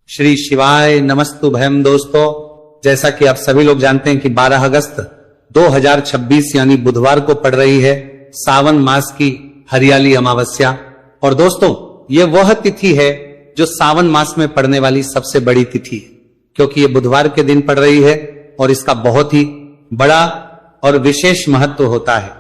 श्री शिवाय नमस्तुभयम। दोस्तों, जैसा कि आप सभी लोग जानते हैं कि 12 अगस्त 2026 यानी बुधवार को पड़ रही है सावन मास की हरियाली अमावस्या। और दोस्तों, ये वह तिथि है जो सावन मास में पड़ने वाली सबसे बड़ी तिथि है, क्योंकि ये बुधवार के दिन पड़ रही है और इसका बहुत ही बड़ा और विशेष महत्व होता है।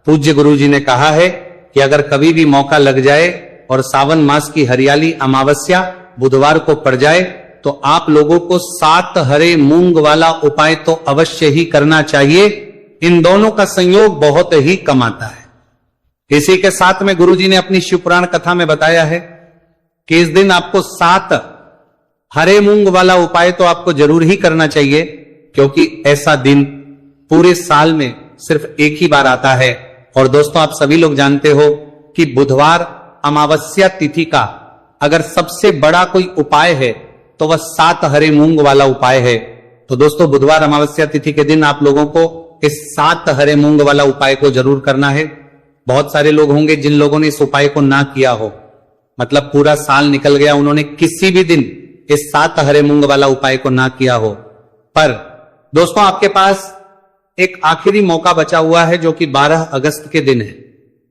पूज्य गुरु जी ने कहा है कि अगर कभी भी मौका लग जाए और सावन मास की हरियाली अमावस्या बुधवार को पड़ जाए तो आप लोगों को 7 हरे मूंग वाला उपाय तो अवश्य ही करना चाहिए। इन दोनों का संयोग बहुत ही कम आता है। इसी के साथ में गुरु जी ने अपनी शिवपुराण कथा में बताया है कि इस दिन आपको 7 हरे मूंग वाला उपाय तो आपको जरूर ही करना चाहिए, क्योंकि ऐसा दिन पूरे साल में सिर्फ एक ही बार आता है। और दोस्तों, आप सभी लोग जानते हो कि बुधवार अमावस्या तिथि का अगर सबसे बड़ा कोई उपाय है तो वह 7 हरे मूंग वाला उपाय है। तो दोस्तों, बुधवार अमावस्या तिथि के दिन आप लोगों को इस 7 हरे मूंग वाला उपाय को जरूर करना है। बहुत सारे लोग होंगे जिन लोगों ने इस उपाय को ना किया हो, मतलब पूरा साल निकल गया, उन्होंने किसी भी दिन इस 7 हरे मूंग वाला उपाय को ना किया हो। पर दोस्तों, आपके पास एक आखिरी मौका बचा हुआ है जो कि 12 अगस्त के दिन है।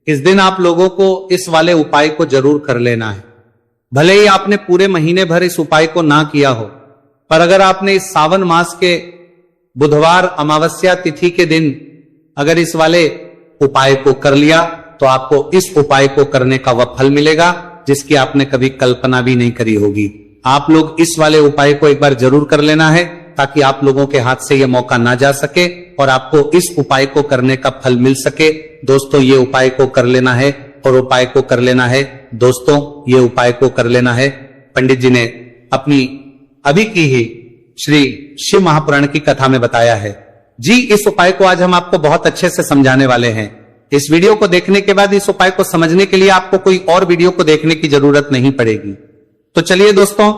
इस दिन आप लोगों को इस वाले उपाय को जरूर कर लेना है। भले ही आपने पूरे महीने भर इस उपाय को ना किया हो, पर अगर आपने इस सावन मास के बुधवार अमावस्या तिथि के दिन अगर इस वाले उपाय को कर लिया तो आपको इस उपाय को करने का वह फल मिलेगा जिसकी आपने कभी कल्पना भी नहीं करी होगी। आप लोग इस वाले उपाय को एक बार जरूर कर लेना है ताकि आप लोगों के हाथ से यह मौका ना जा सके और आपको इस उपाय को करने का फल मिल सके। दोस्तों, ये उपाय को कर लेना है और उपाय को कर लेना है। दोस्तों, ये उपाय को कर लेना है। पंडित जी ने अपनी अभी की ही श्री शिव महापुराण की कथा में बताया है जी। इस उपाय को आज हम आपको बहुत अच्छे से समझाने वाले हैं। इस वीडियो को देखने के बाद इस उपाय को समझने के लिए आपको कोई और वीडियो को देखने की जरूरत नहीं पड़ेगी। तो चलिए दोस्तों,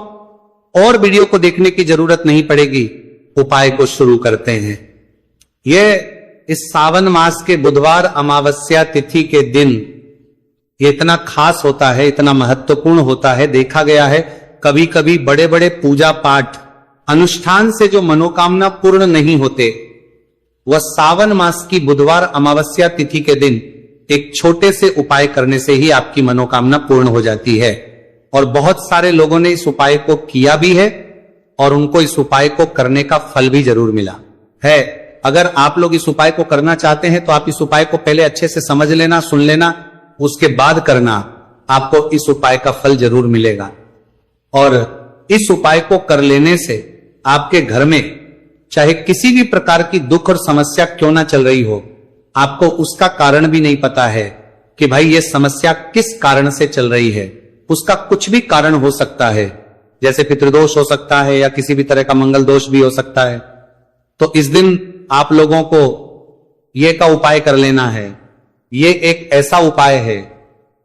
और वीडियो को देखने की जरूरत नहीं पड़ेगी, उपाय को शुरू करते हैं। यह इस सावन मास के बुधवार अमावस्या तिथि के दिन ये इतना खास होता है, इतना महत्वपूर्ण होता है। देखा गया है कभी कभी बड़े बड़े पूजा पाठ अनुष्ठान से जो मनोकामना पूर्ण नहीं होते, वह सावन मास की बुधवार अमावस्या तिथि के दिन एक छोटे से उपाय करने से ही आपकी मनोकामना पूर्ण हो जाती है। और बहुत सारे लोगों ने इस उपाय को किया भी है और उनको इस उपाय को करने का फल भी जरूर मिला है। अगर आप लोग इस उपाय को करना चाहते हैं तो आप इस उपाय को पहले अच्छे से समझ लेना, सुन लेना, उसके बाद करना। आपको इस उपाय का फल जरूर मिलेगा। और इस उपाय को कर लेने से आपके घर में चाहे किसी भी प्रकार की दुख और समस्या क्यों ना चल रही हो, आपको उसका कारण भी नहीं पता है कि भाई ये समस्या किस कारण से चल रही है। उसका कुछ भी कारण हो सकता है, जैसे पितृदोष हो सकता है या किसी भी तरह का मंगल दोष भी हो सकता है। तो इस दिन आप लोगों को ये का उपाय कर लेना है। ये एक ऐसा उपाय है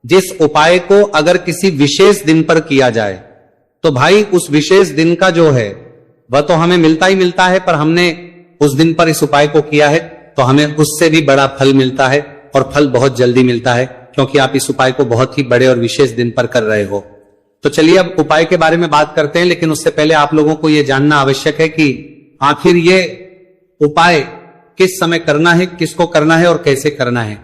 जिस उपाय को अगर किसी विशेष दिन पर किया जाए तो भाई उस विशेष दिन का जो है वह तो हमें मिलता ही मिलता है, पर हमने उस दिन पर इस उपाय को किया है तो हमें उससे भी बड़ा फल मिलता है, और फल बहुत जल्दी मिलता है क्योंकि आप इस उपाय को बहुत ही बड़े और विशेष दिन पर कर रहे हो। तो चलिए अब उपाय के बारे में बात करते हैं, लेकिन उससे पहले आप लोगों को यह जानना आवश्यक है कि आखिर ये उपाय किस समय करना है, किसको करना है और कैसे करना है।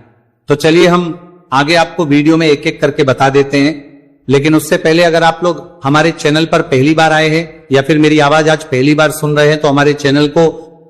तो चलिए हम आगे आपको वीडियो में एक एक करके बता देते हैं। लेकिन उससे पहले अगर आप लोग हमारे चैनल पर पहली बार आए हैं या फिर मेरी आवाज आज पहली बार सुन रहे हैं तो हमारे चैनल को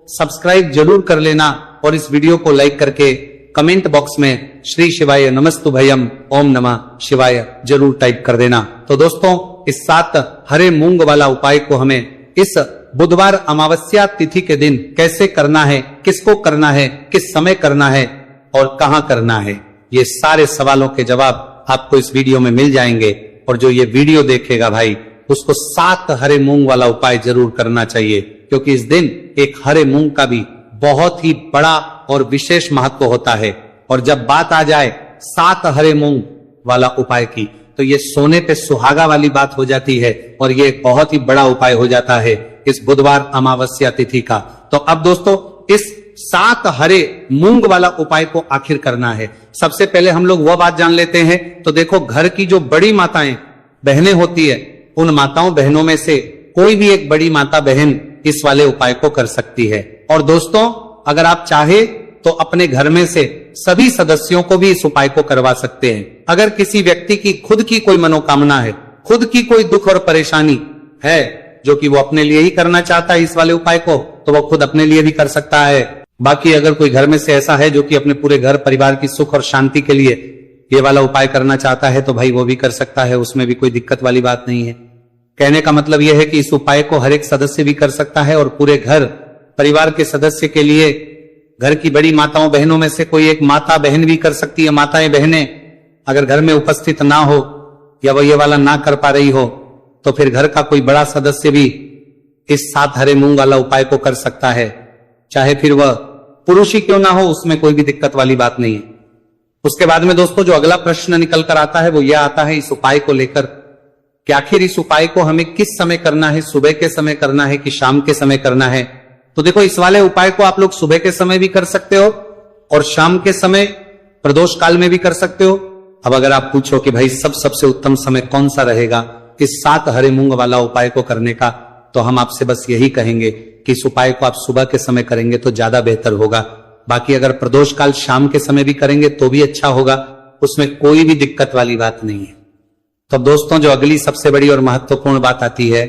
सब्सक्राइब जरूर कर लेना और इस वीडियो को लाइक करके कमेंट बॉक्स में श्री शिवाय नमस्तुभयम ओम नमः शिवाय जरूर टाइप कर देना। तो दोस्तों, इस 7 हरे मूंग वाला उपाय को हमें इस बुधवार अमावस्या तिथि के दिन कैसे करना है, किसको करना है, किस समय करना है और कहां करना है, ये सारे सवालों के जवाब आपको इस वीडियो में मिल जाएंगे। और जो ये वीडियो देखेगा भाई, उसको 7 हरे मूंग वाला उपाय जरूर करना चाहिए, क्योंकि इस दिन एक हरे मूंग का भी बहुत ही बड़ा और विशेष महत्व होता है। और जब बात आ जाए 7 हरे मूंग वाला उपाय की, तो ये सोने पे सुहागा वाली बात हो जाती है और ये बहुत ही बड़ा उपाय हो जाता है इस बुधवार अमावस्या तिथि का। तो अब दोस्तों, इस 7 हरे मूंग वाला उपाय को आखिर करना है। सबसे पहले हम लोग वह बात जान लेते हैं। तो देखो, घर की जो बड़ी माताएं बहनें होती है, उन माताओं बहनों में से कोई भी एक बड़ी माता बहन इस वाले उपाय को कर सकती है। और दोस्तों, अगर आप चाहे तो अपने घर में से सभी सदस्यों को भी इस उपाय को करवा सकते हैं। अगर किसी व्यक्ति की खुद की कोई मनोकामना है, खुद की कोई दुख और परेशानी है जो कि वो अपने लिए ही करना चाहता है इस वाले उपाय को, तो वो खुद अपने लिए भी कर सकता है। बाकी अगर कोई घर में से ऐसा है जो कि अपने पूरे घर परिवार की सुख और शांति के लिए ये वाला उपाय करना चाहता है, तो भाई वो भी कर सकता है, उसमें भी कोई दिक्कत वाली बात नहीं है। कहने का मतलब यह है कि इस उपाय को हर एक सदस्य भी कर सकता है और पूरे घर परिवार के सदस्य के लिए घर की बड़ी माताओं बहनों में से कोई एक माता बहन भी कर सकती है। माताएं बहनें अगर घर में उपस्थित ना हो या वो ये वाला ना कर पा रही हो, तो फिर घर का कोई बड़ा सदस्य भी इस 7 हरे मूंग वाला उपाय को कर सकता है, चाहे फिर वह पुरुष ही क्यों ना हो, उसमें कोई भी दिक्कत वाली बात नहीं है। उसके बाद में दोस्तों जो अगला प्रश्न निकल कर आता है वो यह आता है इस उपाय को लेकर कि आखिर इस उपाय को हमें किस समय करना है, सुबह के समय करना है कि शाम के समय करना है। तो देखो, इस वाले उपाय को आप लोग सुबह के समय भी कर सकते हो और शाम के समय प्रदोष काल में भी कर सकते हो। अब अगर आप पूछो कि भाई सबसे उत्तम समय कौन सा रहेगा इस 7 हरे मूंग वाला उपाय को करने का, तो हम आपसे बस यही कहेंगे कि इस उपाय को आप सुबह के समय करेंगे तो ज्यादा बेहतर होगा। बाकी अगर प्रदोष काल शाम के समय भी करेंगे तो भी अच्छा होगा, उसमें कोई भी दिक्कत वाली बात नहीं है। तो दोस्तों, जो अगली सबसे बड़ी और महत्वपूर्ण बात आती है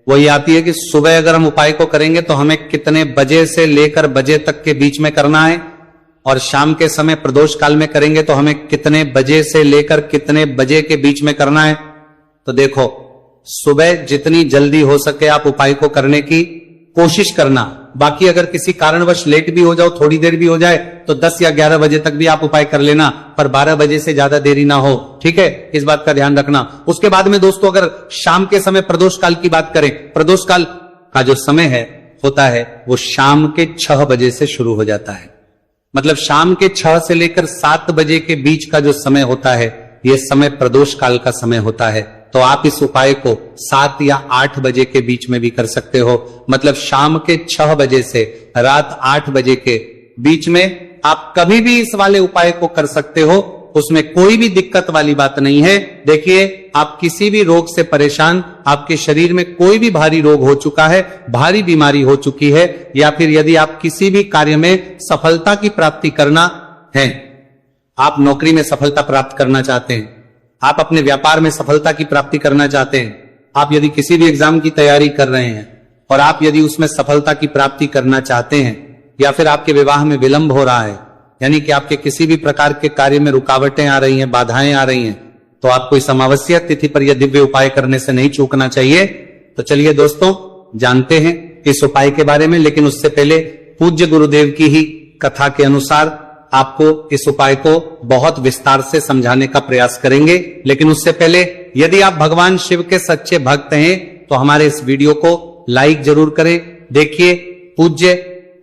वो ये आती है कि सुबह अगर हम उपाय को करेंगे तो हमें कितने बजे से लेकर बजे तक के बीच में करना है, और शाम के समय प्रदोष काल में करेंगे तो हमें कितने बजे से लेकर कितने बजे के बीच में करना है। तो देखो, सुबह जितनी जल्दी हो सके आप उपाय को करने की कोशिश करना। बाकी अगर किसी कारणवश लेट भी हो जाओ, थोड़ी देर भी हो जाए, तो 10 या 11 बजे तक भी आप उपाय कर लेना, पर 12 बजे से ज्यादा देरी ना हो, ठीक है, इस बात का ध्यान रखना। उसके बाद में दोस्तों, अगर शाम के समय प्रदोष काल की बात करें, प्रदोष काल का जो समय है होता है वो शाम के 6 बजे से शुरू हो जाता है। मतलब शाम के 6 से लेकर 7 बजे के बीच का जो समय होता है, यह समय प्रदोष काल का समय होता है। तो आप इस उपाय को 7 या 8 बजे के बीच में भी कर सकते हो। मतलब शाम के 6 बजे से रात 8 बजे के बीच में आप कभी भी इस वाले उपाय को कर सकते हो, उसमें कोई भी दिक्कत वाली बात नहीं है। देखिए, आप किसी भी रोग से परेशान, आपके शरीर में कोई भी भारी रोग हो चुका है, भारी बीमारी हो चुकी है, या फिर यदि आप किसी भी कार्य में सफलता की प्राप्ति करना है, आप नौकरी में सफलता प्राप्त करना चाहते हैं, आप अपने व्यापार में सफलता की प्राप्ति करना चाहते हैं, आप यदि किसी भी एग्जाम की तैयारी कर रहे हैं और आप यदि उसमें सफलता की प्राप्ति करना चाहते हैं, या फिर आपके विवाह में विलंब हो रहा है, यानी कि आपके किसी भी प्रकार के कार्य में रुकावटें आ रही हैं, बाधाएं आ रही हैं, तो आपको इस अमावस्या तिथि पर यह दिव्य उपाय करने से नहीं चूकना चाहिए। तो चलिए दोस्तों, जानते हैं इस उपाय के बारे में, लेकिन उससे पहले पूज्य गुरुदेव की ही कथा के अनुसार आपको इस उपाय को बहुत विस्तार से समझाने का प्रयास करेंगे। लेकिन उससे पहले यदि आप भगवान शिव के सच्चे भक्त हैं तो हमारे इस वीडियो को लाइक जरूर करें। देखिए, पूज्य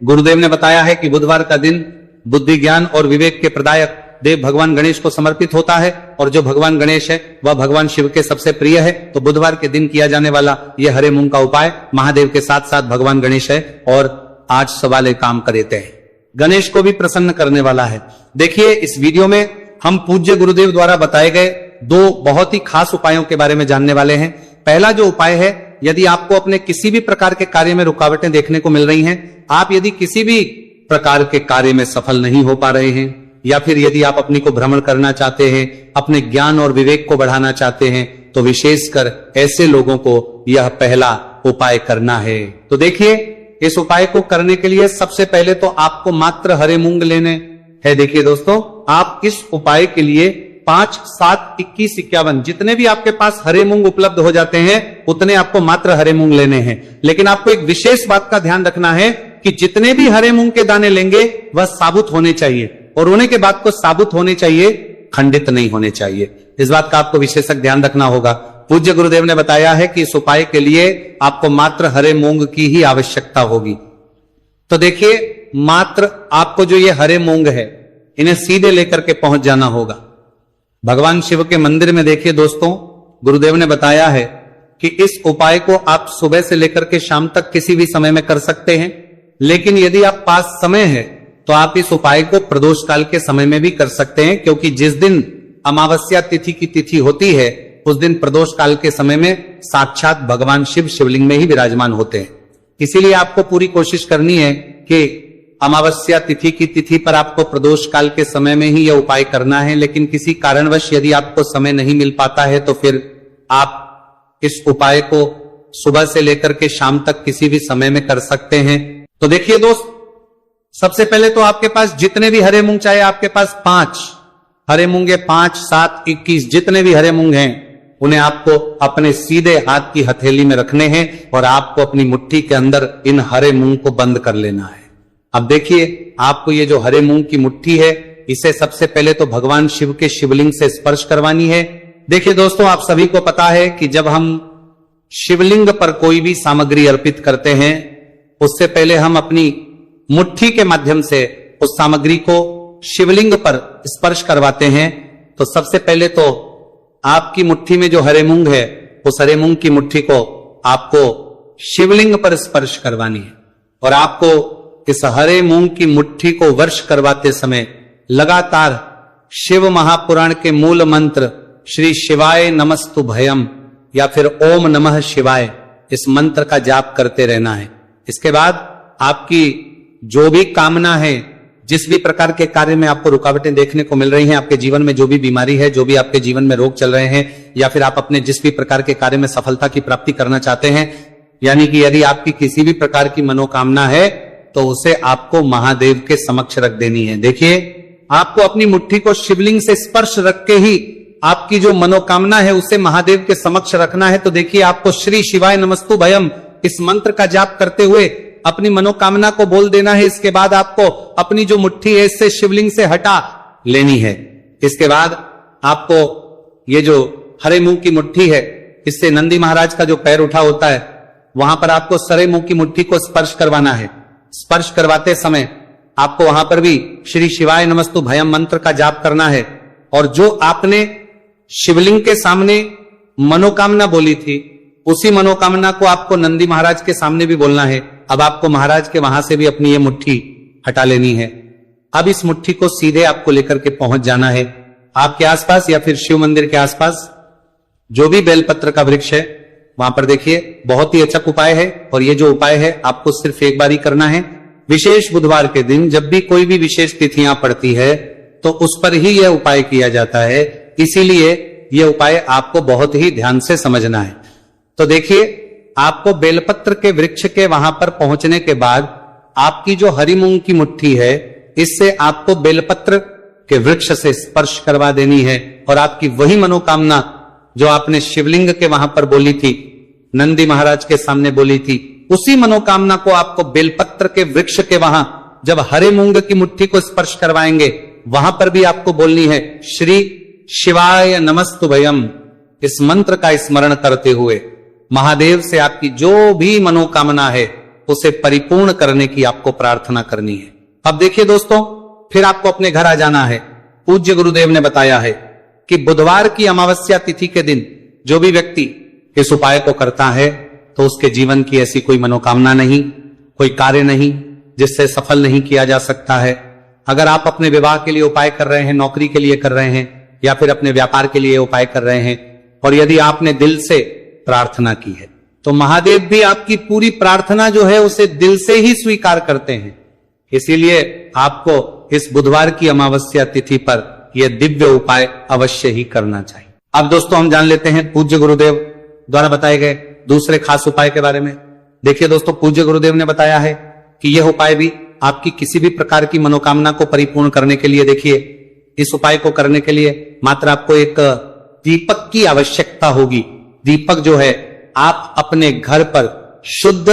गुरुदेव ने बताया है कि बुधवार का दिन बुद्धि, ज्ञान और विवेक के प्रदायक देव भगवान गणेश को समर्पित होता है, और जो भगवान गणेश है वह भगवान शिव के सबसे प्रिय है। तो बुधवार के दिन किया जाने वाला यह हरे मूंग का उपाय महादेव के साथ साथ भगवान गणेश है, और आज सवाले काम करते हैं, गणेश को भी प्रसन्न करने वाला है। देखिए, इस वीडियो में हम पूज्य गुरुदेव द्वारा बताए गए 2 बहुत ही खास उपायों के बारे में जानने वाले हैं। पहला जो उपाय है, यदि आपको अपने किसी भी प्रकार के कार्य में रुकावटें देखने को मिल रही हैं, आप यदि किसी भी प्रकार के कार्य में सफल नहीं हो पा रहे हैं, या फिर यदि आप अपनी को भ्रमण करना चाहते हैं, अपने ज्ञान और विवेक को बढ़ाना चाहते हैं, तो विशेषकर ऐसे लोगों को यह पहला उपाय करना है। तो देखिए, इस उपाय को करने के लिए सबसे पहले तो आपको मात्र हरे मूंग लेने हैं। देखिए दोस्तों, आप इस उपाय के लिए 5, 7, 21, 51 जितने भी आपके पास हरे मूंग उपलब्ध हो जाते हैं, उतने आपको मात्र हरे मूंग लेने हैं। लेकिन आपको एक विशेष बात का ध्यान रखना है कि जितने भी हरे मूंग के दाने लेंगे वह साबुत होने चाहिए, और होने के बाद को साबुत होने चाहिए, खंडित नहीं होने चाहिए। इस बात का आपको विशेषक ध्यान रखना होगा। पूज्य गुरुदेव ने बताया है कि इस उपाय के लिए आपको मात्र हरे मूंग की ही आवश्यकता होगी। तो देखिए, मात्र आपको जो ये हरे मूंग है, इन्हें सीधे लेकर के पहुंच जाना होगा भगवान शिव के मंदिर में। देखिए दोस्तों, गुरुदेव ने बताया है कि इस उपाय को आप सुबह से लेकर के शाम तक किसी भी समय में कर सकते हैं, लेकिन यदि आप पास समय है तो आप इस उपाय को प्रदोष काल के समय में भी कर सकते हैं, क्योंकि जिस दिन अमावस्या तिथि की तिथि होती है उस दिन प्रदोष काल के समय में साक्षात भगवान शिव शिवलिंग में ही विराजमान होते हैं। इसीलिए आपको पूरी कोशिश करनी है कि अमावस्या तिथि की तिथि पर आपको प्रदोष काल के समय में ही यह उपाय करना है। लेकिन किसी कारणवश यदि आपको समय नहीं मिल पाता है तो फिर आप इस उपाय को सुबह से लेकर के शाम तक किसी भी समय में कर सकते हैं। तो देखिए दोस्त, सबसे पहले तो आपके पास जितने भी हरे मूंग, चाहे आपके पास 5 हरे मूंगे, 5, 7, 21 जितने भी हरे मूंग हैं, उन्हें आपको अपने सीधे हाथ की हथेली में रखने हैं और आपको अपनी मुट्ठी के अंदर इन हरे मूंग को बंद कर लेना है। अब देखिए, आपको ये जो हरे मूंग की मुट्ठी है, इसे सबसे पहले तो भगवान शिव के शिवलिंग से स्पर्श करवानी है। देखिए दोस्तों, आप सभी को पता है कि जब हम शिवलिंग पर कोई भी सामग्री अर्पित करते हैं, उससे पहले हम अपनी मुट्ठी के माध्यम से उस सामग्री को शिवलिंग पर स्पर्श करवाते हैं। तो सबसे पहले तो आपकी मुट्ठी में जो हरे मूंग है, उस हरे मूंग की मुट्ठी को आपको शिवलिंग पर स्पर्श करवानी है और आपको इस हरे मूंग की मुट्ठी को वर्ष करवाते समय लगातार शिव महापुराण के मूल मंत्र श्री शिवाय नमस्तु भयम या फिर ओम नमः शिवाय, इस मंत्र का जाप करते रहना है। इसके बाद आपकी जो भी कामना है, जिस भी प्रकार के कार्य में आपको रुकावटें देखने को मिल रही हैं, आपके जीवन में जो भी बीमारी है, जो भी आपके जीवन में रोग चल रहे हैं, या फिर आप अपने जिस भी प्रकार के कार्य में सफलता की प्राप्ति करना चाहते हैं, यानी कि यदि आपकी किसी भी प्रकार की मनोकामना है तो उसे आपको महादेव के समक्ष रख देनी है। देखिए, आपको अपनी मुट्ठी को शिवलिंग से स्पर्श रख के ही आपकी जो मनोकामना है उसे महादेव के समक्ष रखना है। तो देखिए, आपको श्री शिवाय नमस्तु भयम इस मंत्र का जाप करते हुए अपनी मनोकामना को बोल देना है। इसके बाद आपको अपनी जो मुट्ठी है इससे शिवलिंग से हटा लेनी है। इसके बाद आपको ये जो हरे मूंग की मुट्ठी है, इससे नंदी महाराज का जो पैर उठा होता है, वहां पर आपको सरे मूंग की मुट्ठी को स्पर्श करवाना है। स्पर्श करवाते समय आपको वहां पर भी श्री शिवाय नमस्तु भयम मंत्र का जाप करना है। और जो आपने शिवलिंग के सामने मनोकामना बोली थी, उसी मनोकामना को आपको नंदी महाराज के सामने भी बोलना है। अब आपको महाराज के वहां से भी अपनी ये मुट्ठी हटा लेनी है। अब इस मुट्ठी को सीधे आपको लेकर के पहुंच जाना है आपके आसपास या फिर शिव मंदिर के आसपास जो भी बेलपत्र का वृक्ष है, वहां पर देखिए, बहुत ही अच्छा उपाय है। और ये जो उपाय है आपको सिर्फ एक बार ही करना है। विशेष बुधवार के दिन जब भी कोई भी विशेष तिथियां पड़ती है तो उस पर ही यह उपाय किया जाता है। इसीलिए यह उपाय आपको बहुत ही ध्यान से समझना है। तो देखिए, आपको बेलपत्र के वृक्ष के वहां पर पहुंचने के बाद आपकी जो हरी मूंग की मुट्ठी है, इससे आपको बेलपत्र के वृक्ष से स्पर्श करवा देनी है। और आपकी वही मनोकामना जो आपने शिवलिंग के वहां पर बोली थी, नंदी महाराज के सामने बोली थी, उसी मनोकामना को आपको बेलपत्र के वृक्ष के वहां जब हरे मूंग की मुट्ठी को स्पर्श करवाएंगे, वहां पर भी आपको बोलनी है श्री शिवाय नमस्तु भयम। इस मंत्र का स्मरण करते हुए महादेव से आपकी जो भी मनोकामना है उसे परिपूर्ण करने की आपको प्रार्थना करनी है। अब देखिए दोस्तों, फिर आपको अपने घर आ जाना है। पूज्य गुरुदेव ने बताया है कि बुधवार की अमावस्या तिथि के दिन जो भी व्यक्ति इस उपाय को करता है तो उसके जीवन की ऐसी कोई मनोकामना नहीं, कोई कार्य नहीं जिससे सफल नहीं किया जा सकता है। अगर आप अपने विवाह के लिए उपाय कर रहे हैं, नौकरी के लिए कर रहे हैं, या फिर अपने व्यापार के लिए उपाय कर रहे हैं, और यदि आपने दिल से प्रार्थना की है, तो महादेव भी आपकी पूरी प्रार्थना जो है उसे दिल से ही स्वीकार करते हैं। इसीलिए आपको इस बुधवार की अमावस्या तिथि पर यह दिव्य उपाय अवश्य ही करना चाहिए। अब दोस्तों, हम जान लेते हैं पूज्य गुरुदेव द्वारा बताए गए दूसरे खास उपाय के बारे में। देखिए दोस्तों, पूज्य गुरुदेव ने बताया है कि यह उपाय भी आपकी किसी भी प्रकार की मनोकामना को परिपूर्ण करने के लिए, देखिए, इस उपाय को करने के लिए मात्र आपको एक दीपक की आवश्यकता होगी। दीपक जो है आप अपने घर पर शुद्ध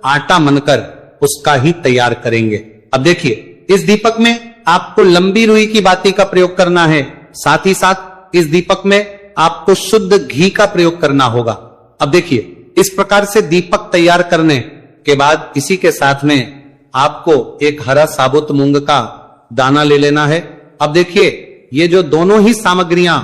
आटा मनकर उसका ही तैयार करेंगे। अब देखिए, इस दीपक में आपको लंबी रुई की बाती का प्रयोग करना है। साथ ही साथ इस दीपक में आपको शुद्ध घी का प्रयोग करना होगा। अब देखिए, इस प्रकार से दीपक तैयार करने के बाद इसी के साथ में आपको एक हरा साबुत मूंग का दाना ले लेना है। अब देखिए, ये जो दोनों ही सामग्रियां,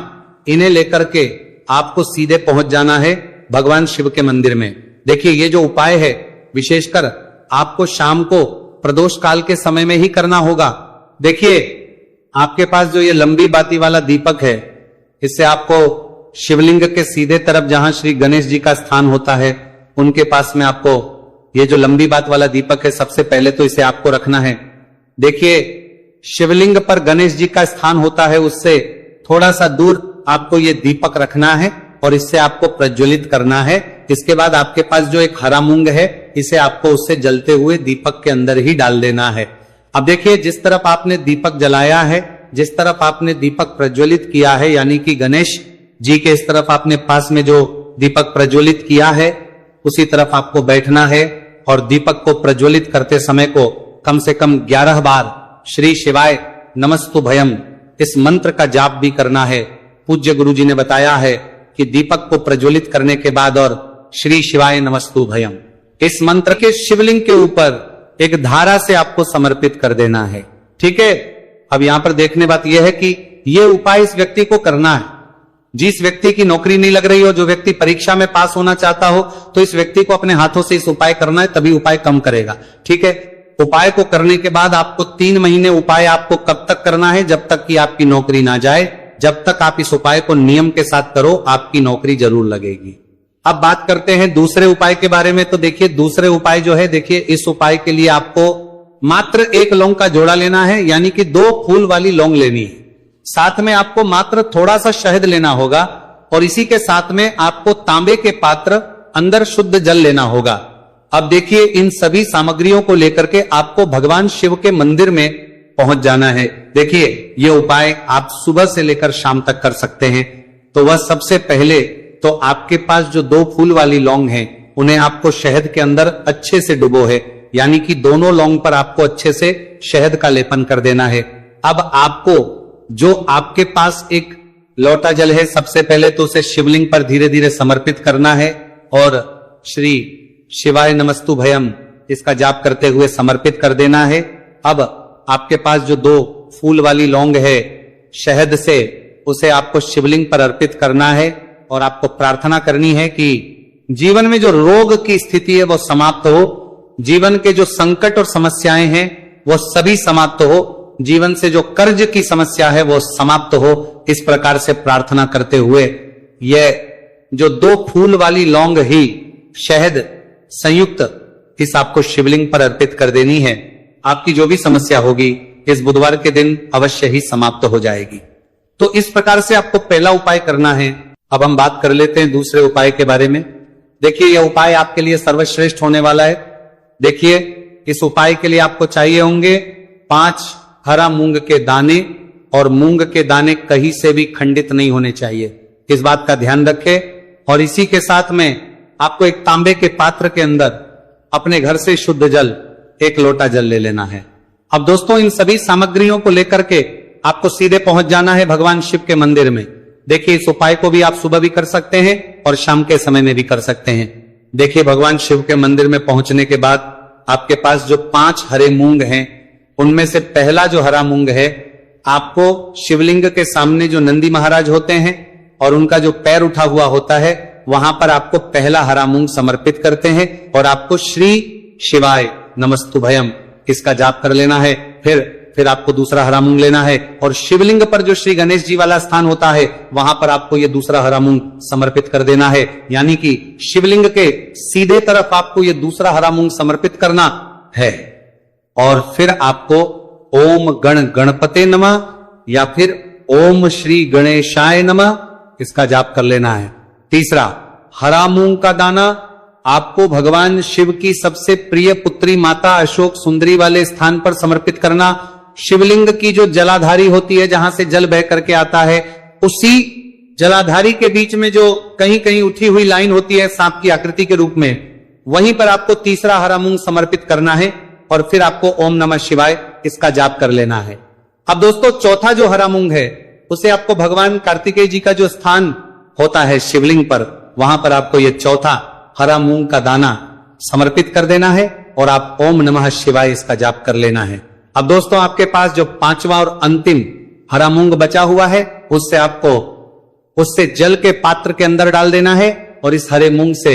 इन्हें लेकर के आपको सीधे पहुंच जाना है भगवान शिव के मंदिर में। देखिए, ये जो उपाय है विशेषकर आपको शाम को प्रदोष काल के समय में ही करना होगा। देखिए, आपके पास जो ये लंबी बाती वाला दीपक है, इससे आपको शिवलिंग के सीधे तरफ जहां श्री गणेश जी का स्थान होता है, उनके पास में आपको ये जो लंबी बात वाला दीपक है, सबसे पहले तो इसे आपको रखना है। देखिए, शिवलिंग पर गणेश जी का स्थान होता है, उससे थोड़ा सा दूर आपको ये दीपक रखना है और इससे आपको प्रज्वलित करना है। इसके बाद आपके पास जो एक हरा मूंग है, इसे आपको उससे जलते हुए दीपक के अंदर ही डाल देना है। अब देखिए, जिस तरफ आपने दीपक जलाया है, जिस तरफ आपने दीपक प्रज्वलित किया है, यानी कि गणेश जी के इस तरफ आपने पास में जो दीपक प्रज्वलित किया है, उसी तरफ आपको बैठना है और दीपक को प्रज्वलित करते समय को कम से कम 11 बार श्री शिवाय नमस्तुभयम इस मंत्र का जाप भी करना है। पूज्य गुरु जी ने बताया है कि दीपक को प्रज्वलित करने के बाद और श्री शिवाय नमस्तुभयम इस मंत्र के शिवलिंग के ऊपर एक धारा से आपको समर्पित कर देना है। ठीक है। अब यहां पर देखने बात यह है कि यह उपाय इस व्यक्ति को करना है। जिस व्यक्ति की नौकरी नहीं लग रही हो, जो व्यक्ति परीक्षा में पास होना चाहता हो, तो इस व्यक्ति को अपने हाथों से इस उपाय करना है, तभी उपाय कम करेगा। ठीक है। उपाय को करने के बाद आपको 3 महीने उपाय आपको कब तक करना है? जब तक कि आपकी नौकरी ना जाए। जब तक आप इस उपाय को नियम के साथ करो, आपकी नौकरी जरूर लगेगी। अब बात करते हैं दूसरे उपाय के बारे में। तो देखिए, दूसरे उपाय जो है, देखिए इस उपाय के लिए आपको मात्र 1 लौंग का जोड़ा लेना है, यानी कि 2 फूल वाली लौंग लेनी है। साथ में आपको मात्र थोड़ा सा शहद लेना होगा और इसी के साथ में आपको तांबे के पात्र अंदर शुद्ध जल लेना होगा। अब देखिए, इन सभी सामग्रियों को लेकर के आपको भगवान शिव के मंदिर में पहुंच जाना है। देखिए, ये उपाय आप सुबह से लेकर शाम तक कर सकते हैं। तो वह सबसे पहले तो आपके पास जो 2 फूल वाली लौंग हैं, उन्हें आपको शहद के अंदर अच्छे से डुबो है, यानी कि दोनों लौंग पर आपको अच्छे से शहद का लेपन कर देना है। अब आपको जो आपके पास एक लोटा जल है, सबसे पहले तो उसे शिवलिंग पर धीरे धीरे समर्पित करना है और श्री शिवाय नमस्तुभयम इसका जाप करते हुए समर्पित कर देना है। अब आपके पास जो 2 फूल वाली लौंग है, शहद से उसे आपको शिवलिंग पर अर्पित करना है और आपको प्रार्थना करनी है कि जीवन में जो रोग की स्थिति है वो समाप्त हो, जीवन के जो संकट और समस्याएं हैं वो सभी समाप्त हो, जीवन से जो कर्ज की समस्या है वो समाप्त हो। इस प्रकार से प्रार्थना करते हुए यह जो 2 फूल वाली लौंग ही शहद संयुक्त इस आपको शिवलिंग पर अर्पित कर देनी है। आपकी जो भी समस्या होगी इस बुधवार के दिन अवश्य ही समाप्त हो जाएगी। तो इस प्रकार से आपको पहला उपाय करना है। अब हम बात कर लेते हैं दूसरे उपाय के बारे में। देखिए, यह उपाय आपके लिए सर्वश्रेष्ठ होने वाला है। देखिए, इस उपाय के लिए आपको चाहिए होंगे 5 हरा मूंग के दाने, और मूंग के दाने कहीं से भी खंडित नहीं होने चाहिए, इस बात का ध्यान रखें। और इसी के साथ में आपको एक तांबे के पात्र के अंदर अपने घर से शुद्ध जल 1 लोटा जल ले लेना है। अब दोस्तों, इन सभी सामग्रियों को लेकर के आपको सीधे पहुंच जाना है भगवान शिव के मंदिर में। देखिए, इस उपाय को भी आप सुबह भी कर सकते हैं और शाम के समय में भी कर सकते हैं। देखिए, भगवान शिव के मंदिर में पहुंचने के बाद आपके पास जो 5 हरे मूंग हैं, उनमें से पहला जो हरा मूंग है, आपको शिवलिंग के सामने जो नंदी महाराज होते हैं और उनका जो पैर उठा हुआ होता है, वहां पर आपको पहला हरा मूंग समर्पित करते हैं और आपको श्री शिवाय नमस्तुभयम इसका जाप कर लेना है। फिर आपको दूसरा हरा मूंग लेना है और शिवलिंग पर जो श्री गणेश जी वाला स्थान होता है, वहां पर आपको ये दूसरा हरा मूंग समर्पित कर देना है, यानी कि शिवलिंग के सीधे तरफ आपको ये दूसरा हरा मूंग समर्पित करना है। और फिर आपको ओम गण गणपते नमः या फिर ओम श्री गणेशाय नमः इसका जाप कर लेना है। तीसरा, हरा मूंग का दाना आपको भगवान शिव की सबसे प्रिय पुत्री माता अशोक सुंदरी वाले स्थान पर समर्पित करना। शिवलिंग की जो जलाधारी होती है, जहां से जल बह करके आता है, उसी जलाधारी के बीच में जो कहीं कहीं उठी हुई लाइन होती है सांप की आकृति के रूप में, वहीं पर आपको तीसरा हरा मूंग समर्पित करना है और फिर आपको ओम नमः शिवाय इसका जाप कर लेना है। अब दोस्तों, चौथा जो हरा मूंग है, उसे आपको भगवान कार्तिकेय जी का जो स्थान होता है शिवलिंग पर, वहां पर आपको यह चौथा हरा मूंग का दाना समर्पित कर देना है और आप ओम नमः शिवाय इसका जाप कर लेना है। अब दोस्तों, आपके पास जो 5वां और अंतिम हरा मूंग बचा हुआ है, उससे जल के पात्र के अंदर डाल देना है और इस हरे मूंग से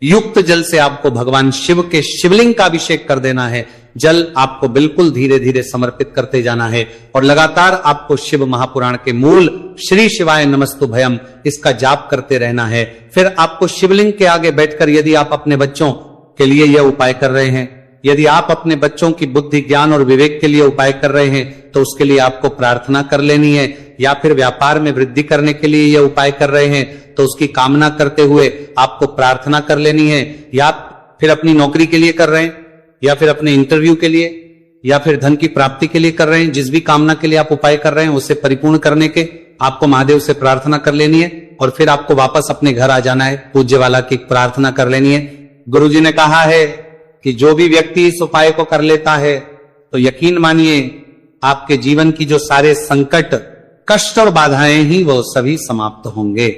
युक्त जल से आपको भगवान शिव के शिवलिंग का अभिषेक कर देना है। जल आपको बिल्कुल धीरे धीरे समर्पित करते जाना है और लगातार आपको शिव महापुराण के मूल श्री शिवाय नमस्तुभयम इसका जाप करते रहना है। फिर आपको शिवलिंग के आगे बैठकर यदि आप अपने बच्चों के लिए यह उपाय कर रहे हैं, यदि आप अपने बच्चों की बुद्धि ज्ञान और विवेक के लिए उपाय कर रहे हैं तो उसके लिए आपको प्रार्थना कर लेनी है, या फिर व्यापार में वृद्धि करने के लिए यह उपाय कर रहे हैं तो उसकी कामना करते हुए आपको प्रार्थना कर लेनी है, या फिर अपनी नौकरी के लिए कर रहे हैं, या फिर अपने इंटरव्यू के लिए, या फिर धन की प्राप्ति के लिए कर रहे हैं। जिस भी कामना के लिए आप उपाय कर रहे हैं उसे परिपूर्ण करने के आपको महादेव से प्रार्थना कर लेनी है और फिर आपको वापस अपने घर आ जाना है, पूज्य वाला की प्रार्थना कर लेनी है। गुरुजी ने कहा है कि जो भी व्यक्ति इस उपाय को कर लेता है तो यकीन मानिए आपके जीवन की जो सारे संकट, कष्ट और बाधाएं ही वो सभी समाप्त होंगे।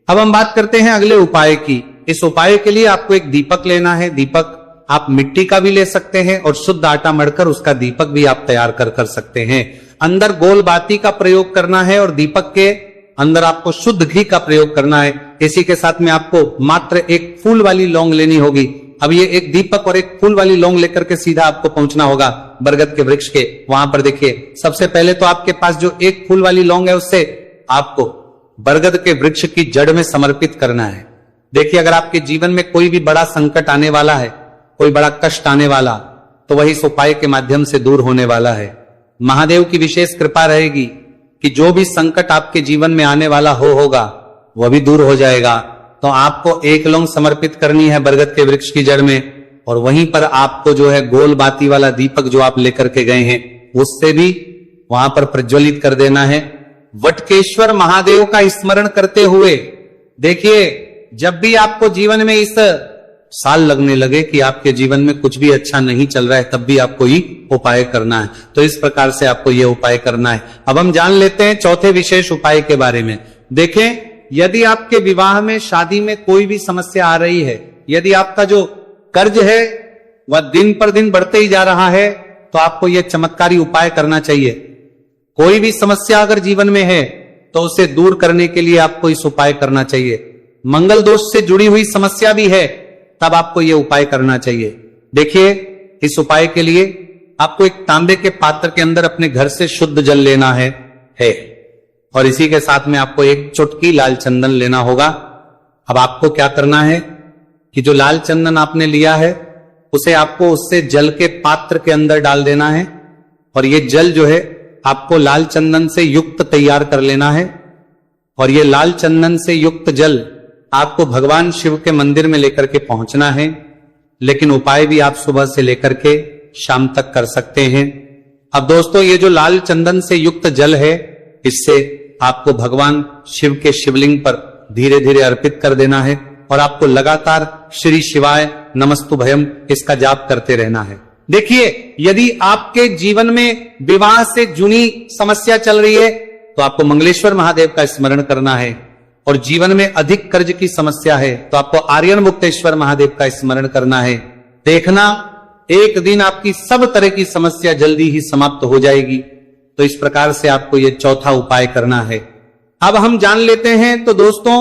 अब हम बात करते हैं अगले उपाय की। इस उपाय के लिए आपको एक दीपक लेना है। दीपक आप मिट्टी का भी ले सकते हैं और शुद्ध आटा मढ़कर उसका दीपक भी आप तैयार कर सकते हैं। अंदर गोल बाती का प्रयोग करना है और दीपक के अंदर आपको शुद्ध घी का प्रयोग करना है। इसी के साथ में आपको मात्र एक फूल वाली लौंग लेनी होगी। अब ये एक दीपक और एक फूल वाली लौंग लेकर के सीधा आपको पहुंचना होगा बरगद के वृक्ष के। वहां पर देखिए, सबसे पहले तो आपके पास जो एक फूल वाली लौंग है उससे आपको बरगद के वृक्ष की जड़ में समर्पित करना है। देखिए, अगर आपके जीवन में कोई भी बड़ा संकट आने वाला है, कोई बड़ा कष्ट आने वाला, तो वही इस उपाय के माध्यम से दूर होने वाला है। महादेव की विशेष कृपा रहेगी कि जो भी संकट आपके जीवन में आने वाला होगा वह भी दूर हो जाएगा। तो आपको एक लौंग समर्पित करनी है बरगद के वृक्ष की जड़ में, और वहीं पर आपको जो है गोल बाती वाला दीपक जो आप लेकर के गए हैं उससे भी वहां पर प्रज्वलित कर देना है। वटकेश्वर महादेव का स्मरण करते हुए देखिए, जब भी आपको जीवन में इस साल लगने लगे कि आपके जीवन में कुछ भी अच्छा नहीं चल रहा है, तब भी आपको ये उपाय करना है। तो इस प्रकार से आपको ये उपाय करना है। अब हम जान लेते हैं चौथे विशेष उपाय के बारे में। देखें, यदि आपके विवाह में, शादी में कोई भी समस्या आ रही है, यदि आपका जो कर्ज है वह दिन पर दिन बढ़ते ही जा रहा है, तो आपको यह चमत्कारी उपाय करना चाहिए। कोई भी समस्या अगर जीवन में है तो उसे दूर करने के लिए आपको इस उपाय करना चाहिए। मंगल दोष से जुड़ी हुई समस्या भी है तब आपको यह उपाय करना चाहिए। देखिए, इस उपाय के लिए आपको एक तांबे के पात्र के अंदर अपने घर से शुद्ध जल लेना है और इसी के साथ में आपको एक चुटकी लाल चंदन लेना होगा। अब आपको क्या करना है कि जो लाल चंदन आपने लिया है उसे आपको उससे जल के पात्र के अंदर डाल देना है, और ये जल जो है आपको लाल चंदन से युक्त तैयार कर लेना है। और ये लाल चंदन से युक्त जल आपको भगवान शिव के मंदिर में लेकर के पहुंचना है। लेकिन उपाय भी आप सुबह से लेकर के शाम तक कर सकते हैं। अब दोस्तों, ये जो लाल चंदन से युक्त जल है, इससे आपको भगवान शिव के शिवलिंग पर धीरे धीरे अर्पित कर देना है और आपको लगातार श्री शिवाय नमस्तुभयम इसका जाप करते रहना है। देखिए, यदि आपके जीवन में विवाह से जुड़ी समस्या चल रही है तो आपको मंगलेश्वर महादेव का स्मरण करना है, और जीवन में अधिक कर्ज की समस्या है तो आपको आर्यन मुक्तेश्वर महादेव का स्मरण करना है। देखना, एक दिन आपकी सब तरह की समस्या जल्दी ही समाप्त हो जाएगी। तो इस प्रकार से आपको यह चौथा उपाय करना है। अब हम जान लेते हैं। तो दोस्तों,